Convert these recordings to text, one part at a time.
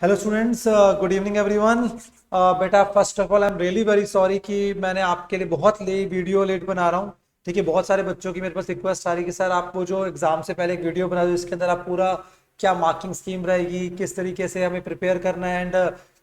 Hello students, good evening everyone. बेटा, first of all I am really very sorry कि मैंने आपके लिए बहुत वीडियो लेट बना रहा हूँ। ठीक है, बहुत सारे बच्चों की मेरे पास रिक्वेस्ट आ रही कि सर आप वो जो एग्जाम से पहले एक वीडियो बना दो, इसके अंदर आप पूरा क्या मार्किंग स्कीम रहेगी, किस तरीके से हमें प्रिपेयर करना है एंड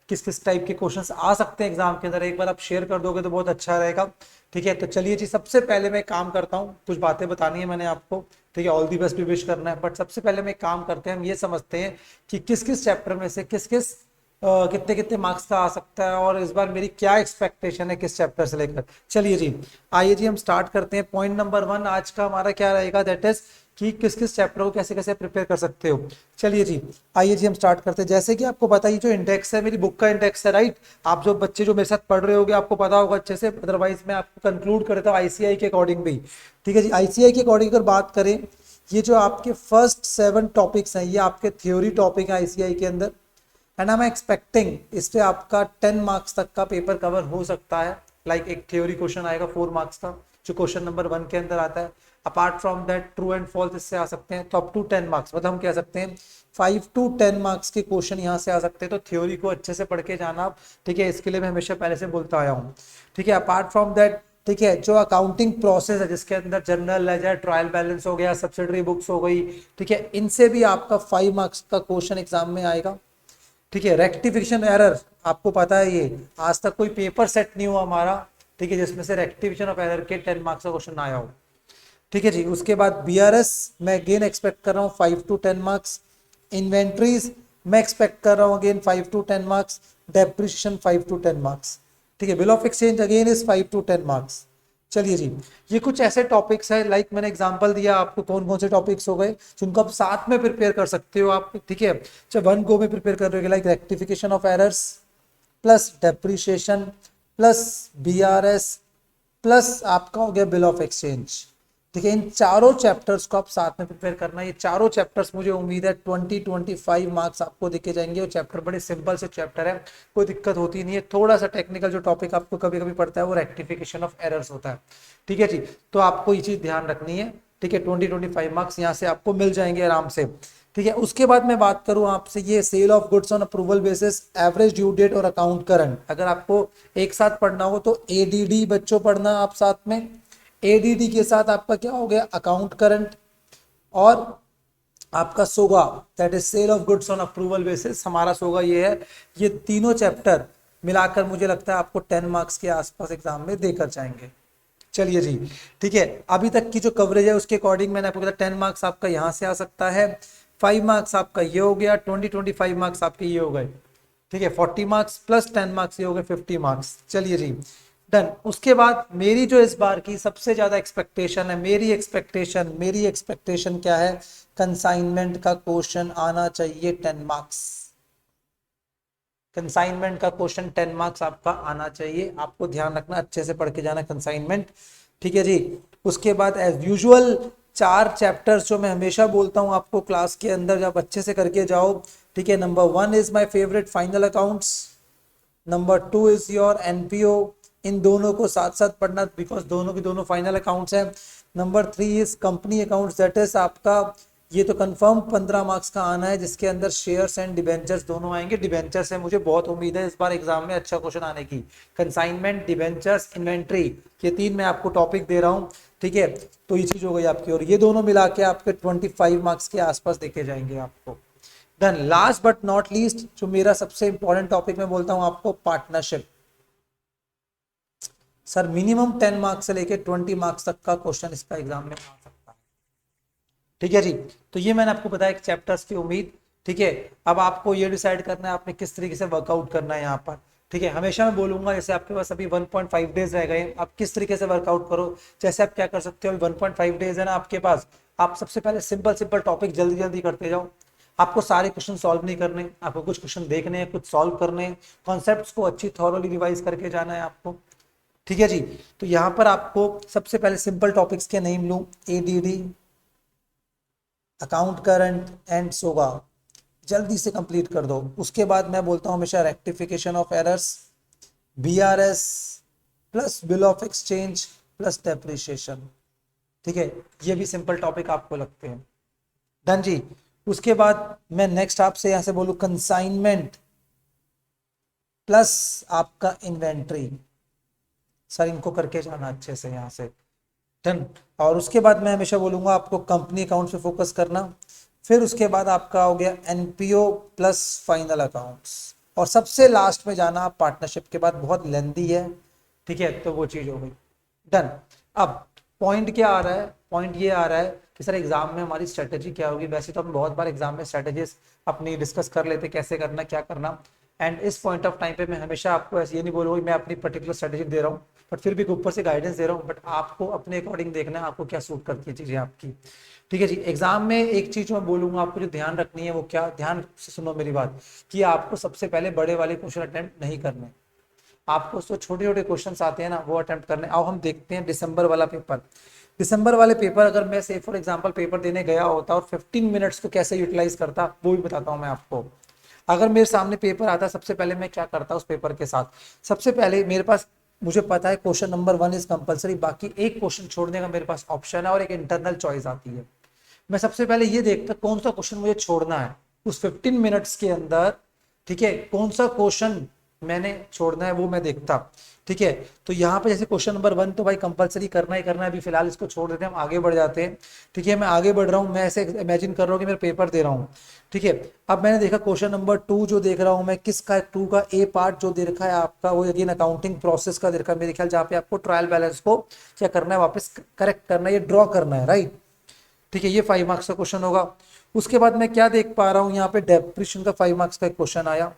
किस किस टाइप के क्वेश्चंस आ सकते हैं एग्जाम के अंदर, एक बार आप शेयर कर दोगे तो बहुत अच्छा रहेगा। ठीक है, तो चलिए जी, सबसे पहले मैं काम करता हूँ, कुछ बातें बतानी है मैंने आपको। ठीक है, ऑल दी बेस्ट भी विश करना है, बट सबसे पहले मैं एक काम करते हैं, हम ये समझते हैं कि किस किस चैप्टर में से किस किस कितने कितने मार्क्स का आ सकता है और इस बार मेरी क्या एक्सपेक्टेशन है किस चैप्टर से लेकर। चलिए जी, आइए जी हम स्टार्ट करते हैं। पॉइंट नंबर 1 आज का हमारा क्या रहेगा, दैट इज कि किस किस चैप्टर को कैसे कैसे प्रिपेयर कर सकते हो। चलिए जी, आइए जी हम स्टार्ट करते हैं। जैसे कि आपको पता ही जो इंडेक्स है, मेरी बुक का इंडेक्स है, राइट। आप जो बच्चे जो मेरे साथ पढ़ रहे होगे आपको पता होगा अच्छे से, अदरवाइज मैं आपको कंक्लूड कर देता हूँ आईसीआई के अकॉर्डिंग भी। ठीक है जी, आईसीआई के अकॉर्डिंग अगर बात करें, ये जो आपके फर्स्ट 7 टॉपिक्स हैं ये आपके थ्योरी टॉपिक है आईसीआई के अंदर। एंड आई एम एक्सपेक्टिंग इस पे आपका 10 मार्क्स तक का पेपर कवर हो सकता है। लाइक एक थ्योरी क्वेश्चन आएगा 4 मार्क्स का, जो क्वेश्चन नंबर 1 के अंदर आता है। Apart from that true and false इससे आ सकते हैं, तो अप टू 10 मार्क्स, मतलब हम कह सकते हैं 5 to 10 मार्क्स के क्वेश्चन यहाँ से आ सकते हैं। तो थ्योरी को अच्छे से पढ़ के जाना आप। ठीक है, इसके लिए मैं हमेशा पहले से बोलता आया हूँ। ठीक है, अपार्ट फ्रॉम दैट, ठीक है, जो अकाउंटिंग प्रोसेस है जिसके अंदर जनरल लेजर, ट्रायल बैलेंस हो गया, सब्सिडरी बुक्स हो गई, ठीक है, इनसे भी आपका 5 मार्क्स का क्वेश्चन एग्जाम में आएगा। ठीक है, रेक्टिफिकेशन एरर, आपको पता है ये आज तक कोई पेपर सेट नहीं हुआ हमारा, ठीक है, जिसमें से रेक्टिफिकेशन ऑफ एरर के 10 मार्क्स का क्वेश्चन आया हो। ठीक है जी, उसके बाद बीआरएस मैं अगेन एक्सपेक्ट कर रहा हूँ 5 to 10 मार्क्स। इन्वेंट्रीज मैं एक्सपेक्ट कर रहा हूँ again 5 to 10 marks. Depreciation 5 to 10 marks. ठीक है, bill of exchange again is 5 to 10 marks. चलिए जी, ये कुछ ऐसे टॉपिक्स है, लाइक मैंने एग्जांपल दिया आपको कौन कौन से टॉपिक्स हो गए जिनको आप साथ में प्रिपेयर कर सकते हो आप। ठीक है, जब वन गो में प्रिपेयर कर रहे हो, like rectification of errors plus depreciation plus BRS plus आपका हो गया बिल ऑफ एक्सचेंज। ठीक है, इन चारों चैप्टर्स को आप साथ में प्रिपेयर करना है। ये चारों चैप्टर्स मुझे उम्मीद है 20-25 मार्क्स आपको दिखे जाएंगे। और चैप्टर बड़े सिंपल से चैप्टर है, कोई दिक्कत होती नहीं है। थोड़ा सा टेक्निकल जो टॉपिक आपको कभी कभी पड़ता है वो रेक्टिफिकेशन ऑफ एरर्स होता है। ठीक है जी, तो आपको ये चीज ध्यान रखनी है। ठीक है, 20-25 मार्क्स यहाँ से आपको मिल जाएंगे आराम से। ठीक है, उसके बाद मैं बात करूं आपसे, ये sale of goods on approval basis, average due date और अकाउंट करंट, अगर आपको एक साथ पढ़ना हो तो एडीडी बच्चों पढ़ना आप साथ में। एडीडी के साथ आपका क्या हो गया, अकाउंट करंट और आपका सोगा, that is sale of goods on approval basis, हमारा सोगा ये है। ये तीनों चैप्टर मिलाकर मुझे लगता है आपको 10 मार्क्स के आसपास एग्जाम में देकर जाएंगे। चलिए जी, ठीक है, अभी तक की जो कवरेज है उसके अकॉर्डिंग मैंने आपको बताया 10 मार्क्स आपका यहाँ से आ सकता है, 5 मार्क्स आपका ये हो गया, 20-25 मार्क्स आपके ये हो गए। ठीक है, 40 मार्क्स प्लस 10 मार्क्स ये हो गए 50 मार्क्स। चलिए जी, डन। उसके बाद मेरी जो इस बार की सबसे ज्यादा एक्सपेक्टेशन है, मेरी एक्सपेक्टेशन क्या है, कंसाइनमेंट का क्वेश्चन आना चाहिए 10 मार्क्स। कंसाइनमेंट का क्वेश्चन 10 मार्क्स आपका आना चाहिए, आपको ध्यान रखना, अच्छे से पढ़ के जाना कंसाइनमेंट। ठीक है जी, उसके बाद एज यूजुअल 4 चैप्टर्स जो मैं हमेशा बोलता हूं आपको क्लास के अंदर, जब अच्छे से करके जाओ। ठीक है, number 1 is my favourite final accounts, number 2 is your NPO. इन दोनों को साथ साथ पढ़ना बिकॉज दोनों की दोनों फाइनल अकाउंट्स हैं। Number 3 is company accounts, that is आपका ये तो कंफर्म 15 मार्क्स का आना है, जिसके अंदर शेयर्स एंड डिबेंचर्स दोनों आएंगे। डिबेंचर्स से मुझे बहुत उम्मीद है इस बार एग्जाम में अच्छा क्वेश्चन आने की। कंसाइनमेंट, डिबेंचर्स, इन्वेंट्री, ये 3 मैं आपको टॉपिक दे रहा हूँ। ठीक है, तो ये चीज हो गई आपकी, और ये दोनों मिला के आपके 25 मार्क्स के आसपास देखे जाएंगे आपको। Then last but not least, जो मेरा सबसे इंपॉर्टेंट टॉपिक मैं बोलता हूँ आपको, पार्टनरशिप। सर मिनिमम 10 मार्क्स से लेके 20 मार्क्स तक का क्वेश्चन इसका एग्जाम में आ सकता है। ठीक है जी, तो ये मैंने आपको बताया चैप्टर्स की उम्मीद। ठीक है, अब आपको ये डिसाइड करना है आपने किस तरीके से वर्कआउट करना है यहाँ पर। ठीक है, हमेशा मैं बोलूंगा जैसे आपके पास अभी 1.5 डेज रह गए, आप किस तरीके से वर्कआउट करो। जैसे आप क्या कर सकते हो, 1.5 डेज है ना आपके पास, आप सबसे पहले सिंपल सिंपल टॉपिक जल्दी जल्दी करते जाओ। आपको सारे क्वेश्चन सॉल्व नहीं करने, आपको कुछ क्वेश्चन देखने हैं, कुछ सॉल्व करने हैं, कॉन्सेप्ट्स को अच्छी थॉरोली रिवाइज करके जाना है आपको। ठीक है जी, तो यहाँ पर आपको सबसे पहले सिंपल टॉपिक्स के नेम लूं, एडीडी, अकाउंट करंट एंड सोगा, जल्दी से कंप्लीट कर दो। उसके बाद मैं बोलता हूं हमेशा rectification of errors, BRS plus bill of exchange plus depreciation. ठीक है, ये भी सिंपल टॉपिक आपको लगते हैं। डन जी, उसके बाद मैं नेक्स्ट आपसे यहां से बोलूं कंसाइनमेंट प्लस आपका इन्वेंट्री। सर इनको करके जाना अच्छे से यहाँ से, डन। और उसके बाद मैं हमेशा बोलूँगा आपको कंपनी अकाउंट्स पे फोकस करना। फिर उसके बाद आपका हो गया एनपीओ प्लस फाइनल अकाउंट्स, और सबसे लास्ट में जाना आप पार्टनरशिप के बाद, बहुत लेंदी है, ठीक है, तो वो चीज़ हो गई, डन। अब पॉइंट क्या आ रहा है, पॉइंट ये आ रहा है कि सर एग्जाम में हमारी स्ट्रेटेजी क्या होगी। वैसे तो हम बहुत बार एग्जाम में स्ट्रेटेजीज अपनी डिस्कस कर लेते, कैसे करना क्या करना, एंड इस पॉइंट ऑफ टाइम पे मैं हमेशा आपको ऐसे ये नहीं बोलूँगा मैं अपनी पर्टिकुलर स्ट्रेटेजी दे रहा हूँ, बट फिर भी ऊपर से गाइडेंस दे रहा हूँ, बट आपको अपने अकॉर्डिंग देखना है आपको क्या सूट करती है चीज़ें आपकी, ठीक है जी। एग्जाम में एक चीज़ मैं बोलूँगा आपको जो ध्यान रखनी है वो क्या, ध्यान से सुनो मेरी बात, कि आपको सबसे पहले बड़े वाले क्वेश्चन अटेम्प्ट नहीं करने, आपको तो छोटे छोटे क्वेश्चन आते हैं ना वो अटेम्प्ट करने। आओ हम देखते हैं दिसंबर वाला पेपर। दिसंबर वाले पेपर अगर मैं से फॉर एग्जांपल पेपर देने गया होता और 15 मिनट्स को कैसे यूटिलाइज करता वो भी बताता हूं मैं आपको। अगर मेरे सामने पेपर आता सबसे पहले मैं क्या करता उस पेपर के साथ, सबसे पहले मेरे पास, मुझे पता है क्वेश्चन नंबर 1 इज कंपलसरी, बाकी एक क्वेश्चन छोड़ने का मेरे पास ऑप्शन है और एक इंटरनल चॉइस आती है। मैं सबसे पहले ये देखता कौन सा क्वेश्चन मुझे छोड़ना है उस 15 मिनट्स के अंदर, ठीक है, कौन सा क्वेश्चन मैंने छोड़ना है वो मैं देखता, ठीक है। तो यहाँ पे जैसे क्वेश्चन नंबर 1 तो भाई कंपलसरी करना ही करना है, अभी फिलहाल इसको छोड़ देते हैं, हम आगे बढ़ जाते हैं, ठीक है। मैं आगे बढ़ रहा हूँ, मैं ऐसे इमेजिन कर रहा हूँ कि मैं पेपर दे रहा हूँ, ठीक है। अब मैंने देखा क्वेश्चन नंबर 2 जो देख रहा हूँ मैं, किसका 2 का ए पार्ट जो दे रखा है आपका, वो अगेन अकाउंटिंग प्रोसेस का दे रखा है मेरे ख्याल, जहाँ पे आपको ट्रायल बैलेंस को क्या करना है, वापस करेक्ट करना है, ये ड्रॉ करना है, राइट, ठीक है। ये 5 मार्क्स का क्वेश्चन होगा। उसके बाद मैं क्या देख पा रहा हूँ यहाँ पे, डेप्रिसिएशन का 5 मार्क्स का एक क्वेश्चन आया,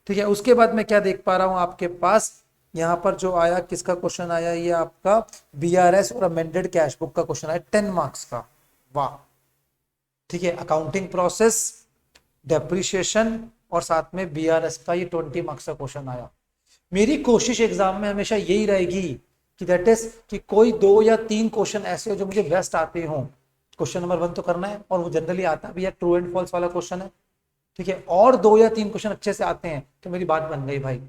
ठीक है। उसके बाद मैं क्या देख पा रहा हूँ आपके पास यहाँ पर जो आया, किसका क्वेश्चन आया, ये आपका बीआरएस और अमेंडेड कैश बुक का क्वेश्चन आया 10 मार्क्स का, वाह, ठीक है। अकाउंटिंग प्रोसेस, डेप्रिसिएशन और साथ में बीआरएस का ये 20 मार्क्स का क्वेश्चन आया। मेरी कोशिश एग्जाम में हमेशा यही रहेगी कि दैट इज कि कोई 2 या 3 क्वेश्चन ऐसे हो जो मुझे बेस्ट आते हों। क्वेश्चन नंबर 1 तो करना है और वो जनरली आता भी है, ट्रू एंड फॉल्स वाला क्वेश्चन है, ठीक है, और 2 या 3 क्वेश्चन अच्छे से आते हैं तो मेरी बात बन गई भाई।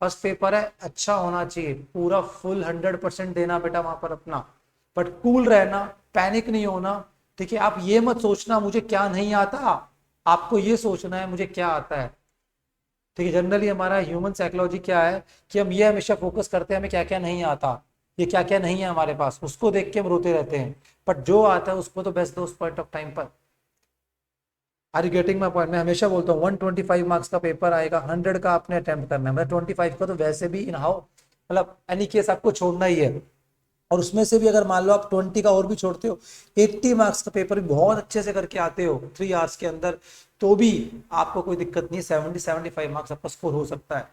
फर्स्ट पेपर है, अच्छा होना चाहिए, पूरा फुल 100% देना बेटा वहां पर अपना, बट कूल रहना, पैनिक नहीं होना, ठीक है। आप ये मत सोचना मुझे क्या नहीं आता, आपको ये सोचना है मुझे क्या आता है, ठीक है। जनरली हमारा ह्यूमन साइकोलॉजी क्या है कि हम ये हमेशा फोकस करते हैं हमें क्या क्या नहीं आता, ये क्या क्या नहीं है हमारे पास, उसको देख के हम रोते रहते हैं, बट जो आता है उसको तो बेस्ट दो उस पॉइंट ऑफ टाइम पर। Are you getting my point? मैं हमेशा बोलता हूँ 125 मार्क्स का पेपर आएगा, 100 का आपने अटेम्प्ट करना है, मतलब 25 का तो वैसे भी इन हाउ, मतलब एनी केस आपको छोड़ना ही है, और उसमें से भी अगर मान लो आप 20 का और भी छोड़ते हो, 80 मार्क्स का पेपर भी बहुत अच्छे से करके आते हो 3 आवर्स के अंदर, तो भी आपको कोई दिक्कत नहीं, 70-75 मार्क्स आपका स्कोर हो सकता है।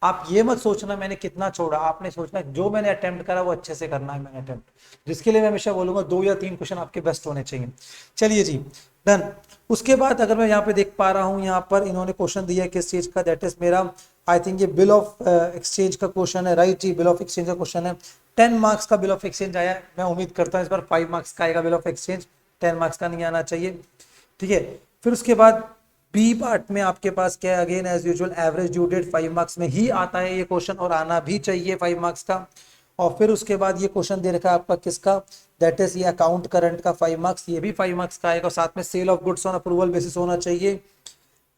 आप ये मत सोचना मैंने कितना छोड़ा, आपने सोचना जो मैंने अटेम्प्ट करा वो अच्छे से करना है मैंने अटेम्प्ट, जिसके लिए मैं हमेशा बोलूंगा 2 या 3 क्वेश्चन आपके बेस्ट होने चाहिए। चलिए जी, डन। उसके बाद अगर मैं यहाँ पे देख पा रहा हूँ, यहाँ पर इन्होंने क्वेश्चन दिया है किस चीज का, दैट इज मेरा आई थिंक ये बिल ऑफ एक्सचेंज का क्वेश्चन है, राइट जी, बिल ऑफ एक्सचेंज का क्वेश्चन है। 10 मार्क्स का बिल ऑफ एक्सचेंज आया है, मैं उम्मीद करता हूँ इस बार 5 मार्क्स का आएगा बिल ऑफ एक्सचेंज, 10 मार्क्स का नहीं आना चाहिए, ठीक है। फिर उसके बाद बी पार्ट में आपके पास क्या है, again as usual average due date 5 marks में ही आता है ये क्वेश्चन, और आना भी चाहिए 5 मार्क्स का। और फिर उसके बाद ये क्वेश्चन दे रखा है आपका किसका, दैट इज ये अकाउंट करंट का 5 मार्क्स, ये भी 5 मार्क्स का आएगा, और साथ में sale of goods on approval basis होना चाहिए,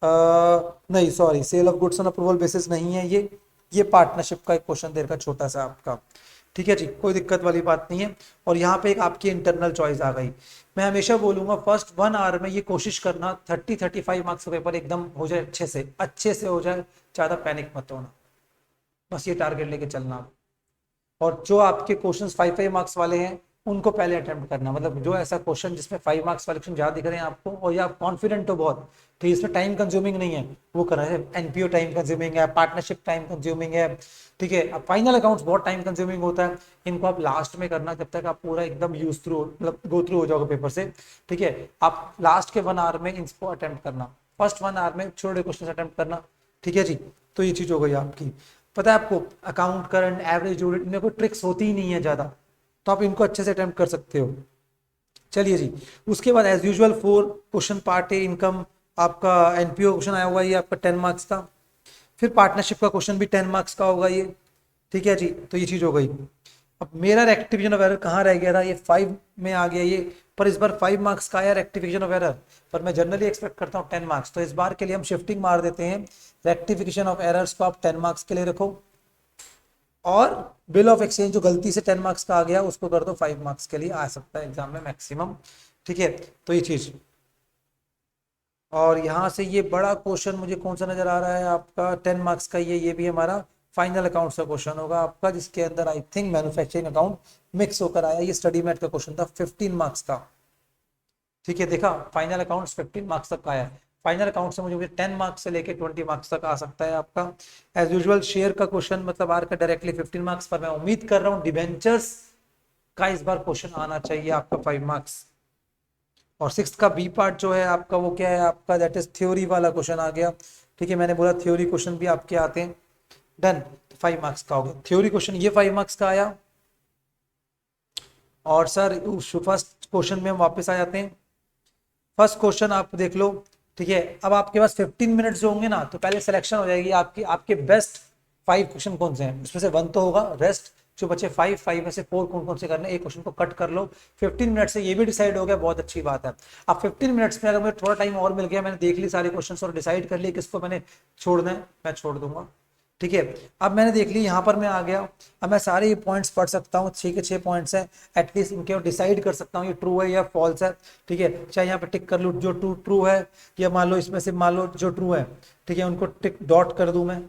नहीं sorry, sale of goods on approval basis नहीं है ये पार्टनरशिप का एक क्वेश्चन दे रखा छोटा सा आपका, ठीक है जी, कोई दिक्कत वाली बात नहीं है। और यहाँ पे एक आपकी इंटरनल चॉइस आ गई। मैं हमेशा बोलूंगा फर्स्ट 1 आवर में ये कोशिश करना 30-35 मार्क्स का पेपर एकदम हो जाए, अच्छे से हो जाए, ज्यादा पैनिक मत होना, बस ये टारगेट लेके चलना। और जो आपके क्वेश्चंस 5-5 मार्क्स वाले हैं उनको पहले अटेम्प्ट करना, मतलब जो ऐसा क्वेश्चन जिसमें 5 मार्क्स वाले क्वेश्चन ज्यादा दिख रहे हैं आपको और ये आप कॉन्फिडेंट हो बहुत, तो इसमें टाइम कंज्यूमिंग नहीं है, वो करना है। एनपीओ टाइम कंज्यूमिंग है, पार्टनरशिप टाइम कंज्यूमिंग है, ठीक है। अब फाइनल अकाउंट्स बहुत टाइम कंज्यूमिंग होता है, इनको आप लास्ट में करना जब तक आप पूरा एकदम यूज थ्रू, मतलब गो थ्रू हो जाओगे पेपर से, ठीक है। आप लास्ट के 1 आवर में इनको अटेम्प्ट करना, फर्स्ट 1 आवर में छोटे क्वेश्चन अटेम्प्ट करना, ठीक है जी। तो ये चीज हो गई आपकी। पता है आपको account current average due date इनमें कोई ट्रिक्स होती ही नहीं है ज्यादा, तो आप इनको अच्छे से अटेम्प्ट कर सकते हो। चलिए जी, उसके बाद एज यूजुअल 4 क्वेश्चन पार्ट है इनकम, आपका एनपीओ क्वेश्चन आया हुआ है ये आपका 10 मार्क्स का। फिर पार्टनरशिप का क्वेश्चन भी 10 मार्क्स का होगा ये, ठीक है जी। तो ये चीज हो गई। अब मेरा रेक्टिफिकेशन ऑफ एरर कहाँ रह गया था, ये 5 में आ गया, ये पर इस बार 5 मार्क्स का आया रेक्टिफिकेशन ऑफ एरर, पर मैं जनरली एक्सपेक्ट करता हूँ 10 मार्क्स, तो इस बार के लिए हम शिफ्टिंग मार देते हैं, रेक्टिफिकेशन ऑफ एरर्स को आप 10 मार्क्स के लिए रखो, और बिल ऑफ एक्सचेंज जो गलती से 10 मार्क्स का आ गया उसको कर दो 5 मार्क्स के लिए, आ सकता है एग्जाम में मैक्सिमम। ठीक है, तो ये चीज। और यहाँ से ये बड़ा क्वेश्चन मुझे कौन सा नजर आ रहा है आपका 10 मार्क्स का, ये भी हमारा फाइनल अकाउंट्स का क्वेश्चन होगा आपका, जिसके अंदर I think manufacturing account mix होकर आया, ये स्टडी मेट का क्वेश्चन था 15 मार्क्स का। ठीक है, देखा फाइनल अकाउंट्स 15 मार्क्स तक का आया है। फाइनल अकाउंट से मुझे 10 मार्क्स से लेके 20 मार्क्स तक आ सकता है आपका। एज यूजुअल शेयर का क्वेश्चन मतलब आर का डायरेक्टली 15 मार्क्स पर, मैं उम्मीद कर रहा हूँ डिबेंचर्स का इस बार क्वेश्चन आना चाहिए आपका 5 मार्क्स। और सिक्स का बी पार्ट जो है आपका वो क्या है आपका, दैट इज थ्योरी वाला क्वेश्चन आ गया। ठीक है, मैंने बोला थ्योरी क्वेश्चन भी आपके आते हैं। डन, 5 मार्क्स का हो गया थ्योरी क्वेश्चन, ये 5 मार्क्स का आया। और सर फर्स्ट क्वेश्चन में हम वापस आ जाते हैं। फर्स्ट क्वेश्चन आप देख लो। ठीक है, अब आपके पास 15 मिनट्स जो होंगे ना, तो पहले सिलेक्शन हो जाएगी आपकी, आपके बेस्ट 5 क्वेश्चन कौन से हैं, उसमें से 1 तो होगा, रेस्ट जो बचे 5 में से 4 कौन कौन से करने, एक क्वेश्चन को कट कर लो। 15 मिनट से ये भी डिसाइड हो गया, बहुत अच्छी बात है। अब 15 मिनट्स में अगर मुझे थोड़ा टाइम और मिल गया, मैंने देख ली सारे क्वेश्चन और डिसाइड कर लिया किसको मैंने छोड़ना है, मैं छोड़ दूंगा। ठीक है, अब मैंने देख ली, यहाँ पर मैं आ गया, अब मैं सारे ये पॉइंट्स पढ़ सकता हूँ, 6 के 6 पॉइंट्स हैं, एटलीस्ट इनके डिसाइड कर सकता हूँ ये ट्रू है या फॉल्स है। ठीक है, चाहे यहाँ पे टिक कर लूँ जो ट्रू है, या मान लो इसमें से मान लो जो ट्रू है, ठीक है, उनको टिक डॉट कर दूं मैं।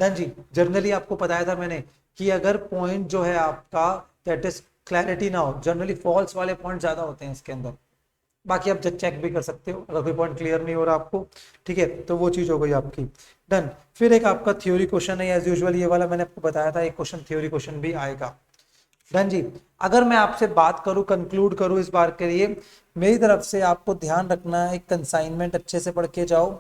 डन जी। जनरली आपको बताया था मैंने कि अगर पॉइंट जो है आपका दैट इज क्लैरिटी ना हो, जनरली फॉल्स वाले पॉइंट ज्यादा होते हैं इसके अंदर। बाकी आप चेक भी कर सकते हो अगर कोई पॉइंट क्लियर नहीं हो रहा आपको। ठीक है, तो वो चीज हो गई आपकी। डन, फिर एक आपका थ्योरी क्वेश्चन है एज यूजुअल, ये वाला मैंने आपको बताया था, एक क्वेश्चन थ्योरी क्वेश्चन भी आएगा। डन जी। अगर मैं आपसे बात करूं, कंक्लूड करूं इस बार के लिए, मेरी तरफ से आपको ध्यान रखना है, एक कंसाइनमेंट अच्छे से पढ़ के जाओ,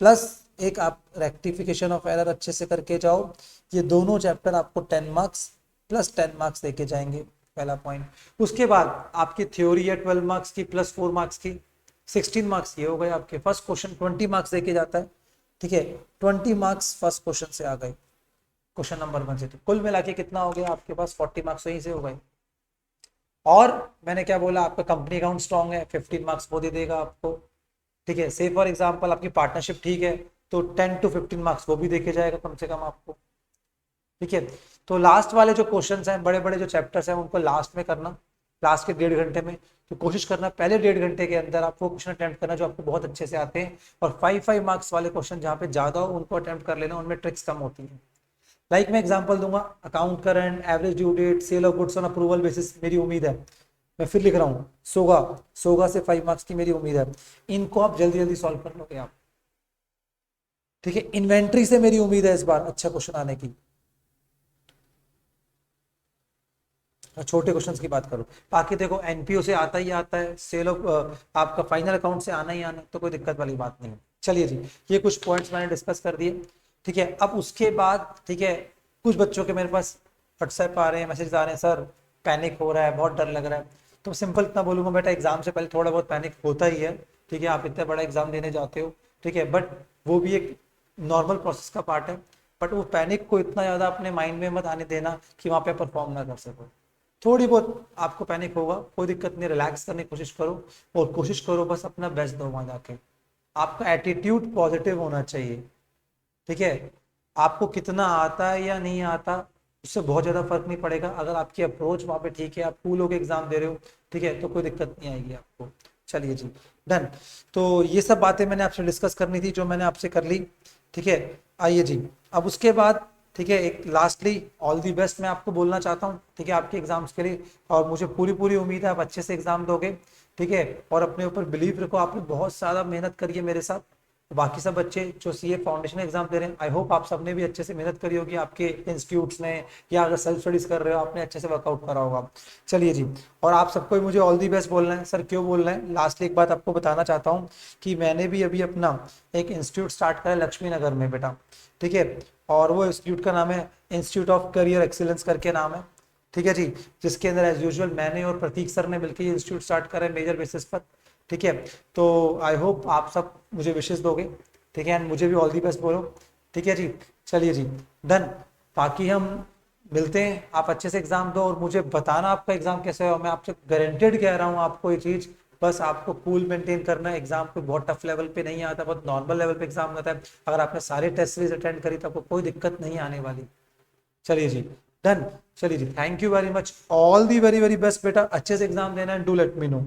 प्लस एक आप रेक्टिफिकेशन ऑफ एरर अच्छे से करके जाओ। ये दोनों चैप्टर आपको 10 मार्क्स प्लस 10 मार्क्स देके जाएंगे, पहला पॉइंट। उसके बाद आपकी थ्योरी है 12 मार्क्स की प्लस 4 मार्क्स की, 16 मार्क्स ये हो गए आपके। फर्स्ट क्वेश्चन 20 मार्क्स देके जाता है। ठीक है, 20 मार्क्स फर्स्ट क्वेश्चन से आ गए, क्वेश्चन नंबर 1 से। तो कुल मिला के कितना हो गया आपके पास, 40 मार्क्स वहीं से हो गए। और मैंने क्या बोला, आपका कंपनी अकाउंट स्ट्रॉन्ग है, 15 मार्क्स वो दे देगा आपको। ठीक है, से फॉर एग्जाम्पल आपकी पार्टनरशिप ठीक है, तो 10 to 15 मार्क्स वो भी देखे जाएगा कम से कम आपको। ठीक है, तो लास्ट वाले जो क्वेश्चंस हैं, बड़े बड़े जो चैप्टर्स हैं, उनको लास्ट में करना, लास्ट के 1.5 घंटे में। तो कोशिश करना पहले 1.5 घंटे के अंदर आप वो क्वेश्चन अटेम्प्ट करना जो आपको बहुत अच्छे से आते हैं, और 5 मार्क्स वाले क्वेश्चन जहाँ पे ज्यादा हो उनको अटेम्प्ट कर लेना, उनमें ट्रिक्स कम होती है। लाइक मैं एग्जांपल दूंगा, account current, average due date, sale of goods on approval basis, मेरी उम्मीद है, मैं फिर लिख रहा हूँ, सोगा सोगा से 5 मार्क्स की मेरी उम्मीद है, इनको आप जल्दी जल्दी सॉल्व कर लोगे आप। ठीक है, इन्वेंट्री से मेरी उम्मीद है इस बार अच्छा क्वेश्चन आने की, छोटे क्वेश्चंस की बात करो। बाकी देखो एनपीओ से आता ही आता है, सेल ऑफ आपका फाइनल अकाउंट से आना ही आना, तो कोई दिक्कत वाली बात नहीं है। चलिए जी, ये कुछ पॉइंट्स मैंने डिस्कस कर दिए। ठीक है, अब उसके बाद ठीक है, कुछ बच्चों के मेरे पास व्हाट्सएप आ रहे हैं, मैसेज आ रहे हैं, सर पैनिक हो रहा है, बहुत डर लग रहा है। तो सिंपल इतना बोलूंगा, बेटा एग्जाम से पहले थोड़ा बहुत पैनिक होता ही है। ठीक है, आप इतना बड़ा एग्जाम देने जाते हो, ठीक है, बट वो भी एक नॉर्मल प्रोसेस का पार्ट है। बट वो पैनिक को इतना ज़्यादा अपने माइंड में मत आने देना कि वहाँ पे परफॉर्म ना कर सको। थोड़ी बहुत आपको पैनिक होगा, कोई दिक्कत नहीं, रिलैक्स करने की कोशिश करो, और कोशिश करो बस अपना बेस्ट दो वहां जाके। आपका एटीट्यूड पॉजिटिव होना चाहिए। ठीक है, आपको कितना आता है या नहीं आता उससे बहुत ज्यादा फर्क नहीं पड़ेगा, अगर आपकी अप्रोच वहां पे ठीक है, आप कूल होकर एग्जाम दे रहे हो, ठीक है, तो कोई दिक्कत नहीं आएगी आपको। चलिए जी, डन। तो ये सब बातें मैंने आपसे डिस्कस करनी थी जो मैंने आपसे कर ली। ठीक है, आइए जी, अब उसके बाद ठीक है, एक लास्टली ऑल दी बेस्ट मैं आपको बोलना चाहता हूँ। ठीक है, आपके एग्जाम्स के लिए, और मुझे पूरी पूरी उम्मीद है आप अच्छे से एग्जाम दोगे। ठीक है, और अपने ऊपर बिलीव रखो, आपने बहुत सारा मेहनत करी है मेरे साथ, बाकी सब बच्चे जो सीए फाउंडेशन एग्जाम दे रहे हैं, आई होप आप सबने भी अच्छे से मेहनत करी होगी, आपके इंस्टीट्यूट्स ने, या अगर सेल्फ स्टडीज कर रहे हो आपने अच्छे से वर्कआउट करा होगा। चलिए जी, और आप सबको मुझे ऑल दी बेस्ट बोलना है। सर क्यों बोलना है, लास्टली एक बात आपको बताना चाहता हूँ कि मैंने भी अभी अपना एक इंस्टीट्यूट स्टार्ट करा है लक्ष्मी नगर में बेटा। ठीक है, और वो इंस्टीट्यूट का नाम है इंस्टीट्यूट ऑफ करियर एक्सीलेंस करके नाम है। ठीक है जी, जिसके अंदर एज यूजुअल मैंने और प्रतीक सर ने मिलकर ये इंस्टीट्यूट स्टार्ट करा है मेजर बेसिस पर। ठीक है, तो आई होप आप सब मुझे विशेष दोगे। ठीक है, एंड मुझे भी ऑल दी बेस्ट बोलो। ठीक है जी, चलिए जी, डन। बाकी हम मिलते हैं, आप अच्छे से एग्जाम दो और मुझे बताना आपका एग्जाम कैसे हो। मैं आपसे गारंटेड कह रहा हूँ आपको ये चीज, बस आपको कूल मेंटेन करना है। एग्जाम कोई बहुत टफ लेवल पे नहीं आता, बहुत नॉर्मल लेवल पे एग्जाम आता है। अगर आपने सारे टेस्ट सीरीज अटेंड करी तो आपको कोई दिक्कत नहीं आने वाली। चलिए जी, डन। चलिए जी, thank you very much, all the very very best बेटा, अच्छे से एग्जाम देना and do let me no.